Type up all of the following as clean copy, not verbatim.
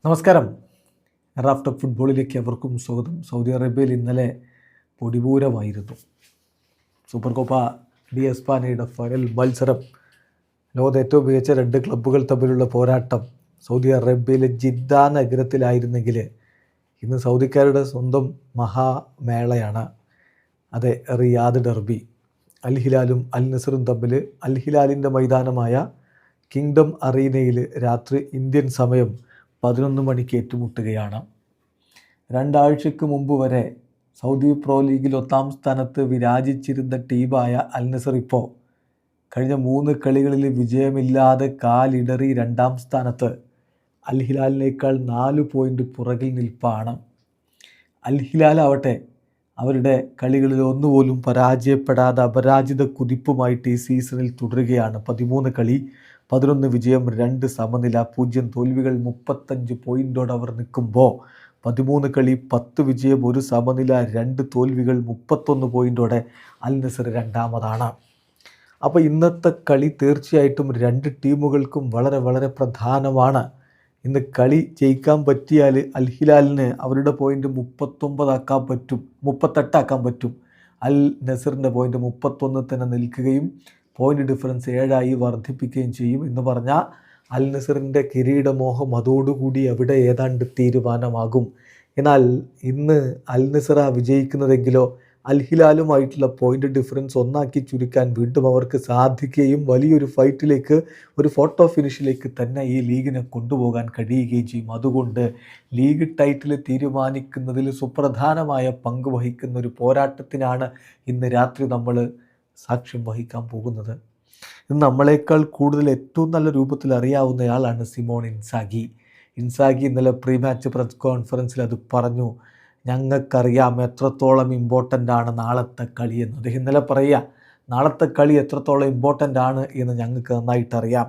നമസ്കാരം. റാഫ്റ്റർ ഫുട്ബോളിലേക്ക് അവർക്കും സ്വാഗതം. സൗദി അറേബ്യയിൽ ഇന്നലെ പൊടിപൂരമായിരുന്നു. സൂപ്പർ കോപ്പ ഡി എസ്പാനയുടെ ഫൈനൽ മത്സരം. ലോകത്തെ ഏറ്റവും മികച്ച രണ്ട് ക്ലബ്ബുകൾ തമ്മിലുള്ള പോരാട്ടം സൗദി അറേബ്യയിലെ ജിദ്ദ നഗരത്തിലായിരുന്നെങ്കിൽ ഇന്ന് സൗദിക്കാരുടെ സ്വന്തം മഹാമേളയാണ്. അതെ, റിയാദ് ഡെർബി. അൽ ഹിലാലും അൽ നസറും തമ്മിൽ അൽ ഹിലാലിൻ്റെ മൈതാനമായ കിങ്ഡം അറീനയിൽ രാത്രി ഇന്ത്യൻ സമയം 11 മണിക്ക് ഏറ്റുമുട്ടുകയാണ്. രണ്ടാഴ്ചയ്ക്ക് മുമ്പ് വരെ സൗദി പ്രോ ലീഗിൽ 1-ാം സ്ഥാനത്ത് വിരാജിച്ചിരുന്ന ടീമായ അൽ നസർ ഇപ്പോൾ കഴിഞ്ഞ 3 കളികളിൽ വിജയമില്ലാതെ കാലിടറി 2-ാം സ്ഥാനത്ത്. അൽ ഹിലാലിനേക്കാൾ 4 പോയിൻ്റ് പുറകിൽ നിൽപ്പാണ്. അൽ ഹിലാലാവട്ടെ അവരുടെ കളികളിൽ ഒന്നുപോലും പരാജയപ്പെടാതെ അപരാജിത കുതിപ്പുമായിട്ട് ഈ സീസണിൽ തുടരുകയാണ്. 13 കളി, 11 വിജയം, 2 സമനില, 0 തോൽവികൾ, 35 പോയിൻ്റോടെ അവർ നിൽക്കുമ്പോൾ 13 കളി, 10 വിജയം, 1 സമനില, 2 തോൽവികൾ, 31 പോയിൻ്റോടെ അൽ നസർ രണ്ടാമതാണ്. അപ്പോൾ ഇന്നത്തെ കളി തീർച്ചയായിട്ടും 2 ടീമുകൾക്കും വളരെ വളരെ പ്രധാനമാണ്. ഇന്ന് കളി ജയിക്കാൻ പറ്റിയാൽ അൽ ഹിലാലിന് അവരുടെ പോയിൻ്റ് 38 ആക്കാൻ പറ്റും. അൽ നസറിൻ്റെ പോയിൻ്റ് 31 തന്നെ നിൽക്കുകയും പോയിൻ്റ് ഡിഫറൻസ് 7 വർദ്ധിപ്പിക്കുകയും ചെയ്യും. എന്ന് പറഞ്ഞാൽ അൽ നസറിൻ്റെ കിരീടമോഹം അതോടുകൂടി അവിടെ ഏതാണ്ട് തീരുമാനമാകും. എന്നാൽ ഇന്ന് അൽ നസറ വിജയിക്കുന്നതെങ്കിലോ അൽ ഹിലാലുമായിട്ടുള്ള പോയിൻ്റ് ഡിഫറൻസ് 1 ചുരുക്കാൻ വീണ്ടും അവർക്ക് സാധിക്കുകയും വലിയൊരു ഫൈറ്റിലേക്ക്, ഒരു ഫോട്ടോ ഫിനിഷിലേക്ക് തന്നെ ഈ ലീഗിനെ കൊണ്ടുപോകാൻ കഴിയുകയും ചെയ്യും. അതുകൊണ്ട് ലീഗ് ടൈറ്റിൽ തീരുമാനിക്കുന്നതിൽ സുപ്രധാനമായ പങ്ക് വഹിക്കുന്ന ഒരു പോരാട്ടത്തിനാണ് ഇന്ന് രാത്രി നമ്മൾ സാക്ഷ്യം വഹിക്കാൻ പോകുന്നത്. ഇന്ന് നമ്മളെക്കാൾ കൂടുതൽ ഏറ്റവും നല്ല രൂപത്തിൽ അറിയാവുന്നയാളാണ് സിമോൺ ഇൻസാഗി. ഇന്നലെ പ്രീ മാച്ച് പ്രസ് കോൺഫറൻസിൽ അത് പറഞ്ഞു. ഞങ്ങൾക്കറിയാം എത്രത്തോളം ഇമ്പോർട്ടൻ്റ് ആണ് നാളത്തെ കളി എന്ന്. അദ്ദേഹം ഇന്നലെ പറയുക, നാളത്തെ കളി എത്രത്തോളം ഇമ്പോർട്ടൻ്റ് ആണ് എന്ന് ഞങ്ങൾക്ക് നന്നായിട്ടറിയാം.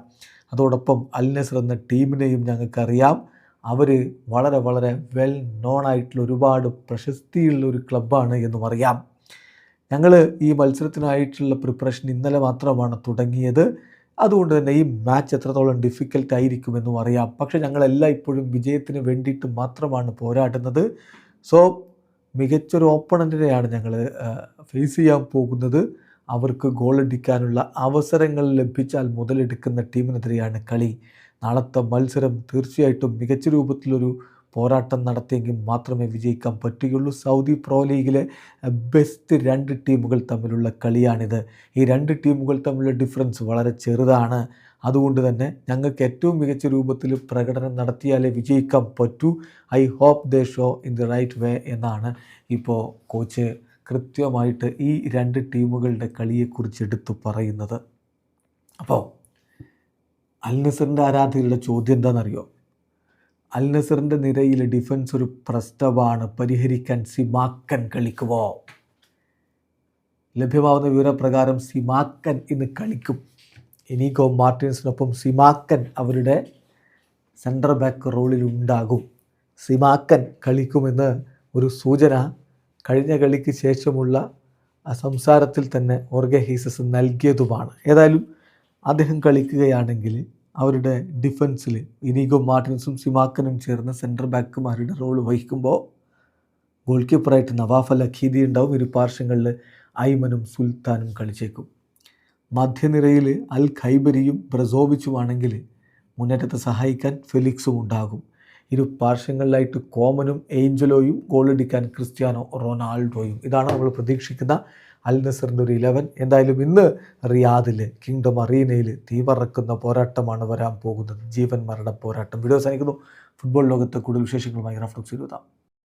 അതോടൊപ്പം അൽ നസർ എന്ന ടീമിനെയും ഞങ്ങൾക്കറിയാം. അവർ വളരെ വളരെ വെൽ നോൺ ആയിട്ടുള്ള ഒരുപാട് പ്രശസ്തിയുള്ള ഒരു ക്ലബ്ബാണ് എന്നും അറിയാം. ഞങ്ങൾ ഈ മത്സരത്തിനായിട്ടുള്ള പ്രിപ്പറേഷൻ ഇന്നലെ മാത്രമാണ് തുടങ്ങിയത്. അതുകൊണ്ട് തന്നെ ഈ മാച്ച് എത്രത്തോളം ഡിഫിക്കൽട്ട് ആയിരിക്കുമെന്നും അറിയാം. പക്ഷേ ഞങ്ങളെല്ലാം ഇപ്പോഴും വിജയത്തിന് വേണ്ടിയിട്ട് മാത്രമാണ് പോരാടുന്നത്. സോ മികച്ചൊരു ഓപ്പണൻറ്റിനെയാണ് ഞങ്ങൾ ഫേസ് ചെയ്യാൻ പോകുന്നത്. അവർക്ക് ഗോളടിക്കാനുള്ള അവസരങ്ങൾ ലഭിച്ചാൽ മുതലെടുക്കുന്ന ടീമിനെതിരെയാണ് കളി. നാളത്തെ മത്സരം തീർച്ചയായിട്ടും മികച്ച രൂപത്തിലൊരു പോരാട്ടം നടത്തിയെങ്കിൽ മാത്രമേ വിജയിക്കാൻ പറ്റുകയുള്ളൂ. സൗദി പ്രോ ലീഗിലെ ബെസ്റ്റ് 2 ടീമുകൾ തമ്മിലുള്ള കളിയാണിത്. ഈ 2 ടീമുകൾ തമ്മിലുള്ള ഡിഫറൻസ് വളരെ ചെറുതാണ്. അതുകൊണ്ട് തന്നെ ഞങ്ങൾക്ക് ഏറ്റവും മികച്ച രൂപത്തിൽ പ്രകടനം നടത്തിയാലേ വിജയിക്കാൻ പറ്റൂ. I hope they show in the right way എന്നാണ് ഇപ്പോൾ കോച്ച് കൃത്യമായിട്ട് ഈ 2 ടീമുകളുടെ കളിയെക്കുറിച്ച് എടുത്തു പറയുന്നത്. അപ്പോൾ അൽ നസറിൻ്റെ ആരാധകരുടെ ചോദ്യം എന്താണെന്നറിയോ? അൽ നസറിൻ്റെ നിരയിൽ ഡിഫൻസ് ഒരു പ്രശ്നമാണ്, പരിഹരിക്കാൻ സിമാക്കൻ കളിക്കുമോ? ലഭ്യമാവുന്ന വിവരപ്രകാരം സിമാക്കൻ ഇന്ന് കളിക്കും. ഇനീഗോ മാർട്ടിൻസിനൊപ്പം സിമാക്കൻ അവരുടെ സെൻറ്റർ ബാക്ക് റോളിലുണ്ടാകും. സിമാക്കൻ കളിക്കുമെന്ന് ഒരു സൂചന കഴിഞ്ഞ കളിക്ക് ശേഷമുള്ള സംസാരത്തിൽ തന്നെ ഓർഗെ ഹീസസ് നൽകിയതുമാണ്. ഏതായാലും അദ്ദേഹം കളിക്കുകയാണെങ്കിൽ അവരുടെ ഡിഫൻസിൽ ഇനീഗോ മാർട്ടിൻസും സിമാക്കനും ചേർന്ന് സെൻറ്റർ ബാക്കുമാരുടെ റോൾ വഹിക്കുമ്പോൾ ഗോൾ കീപ്പറായിട്ട് നവാഫ് അൽ അഖീദി ഉണ്ടാവും. ഇരു പാർശ്വങ്ങളിൽ ഐമനും സുൽത്താനും കളിച്ചേക്കും. മധ്യനിരയിൽ അൽ ഖൈബരിയും ബ്രസോവിച്ചുമാണെങ്കിൽ മുന്നേറ്റത്തെ സഹായിക്കാൻ ഫെലിക്സും ഉണ്ടാകും. ഇരു പാർശ്വങ്ങളിലായിട്ട് കോമനും ഏഞ്ചലോയും, ഗോളടിക്കാൻ ക്രിസ്ത്യാനോ റൊണാൾഡോയും. ഇതാണ് നമ്മൾ പ്രതീക്ഷിക്കുന്ന അൽ നസറിൻ്റെ ഒരു 11. എന്തായാലും ഇന്ന് റിയാദിൽ കിങ്ഡം അറീനയിൽ തീവറക്കുന്ന പോരാട്ടമാണ് വരാൻ പോകുന്നത്. ജീവൻ മരണ പോരാട്ടം. വീഡിയോ അവസാനിക്കുന്നു. ഫുട്ബോൾ ലോകത്തെ കൂടുതൽ വിശേഷങ്ങളുമായി റാഫ്റ്റോക്സ് എഴുതാം.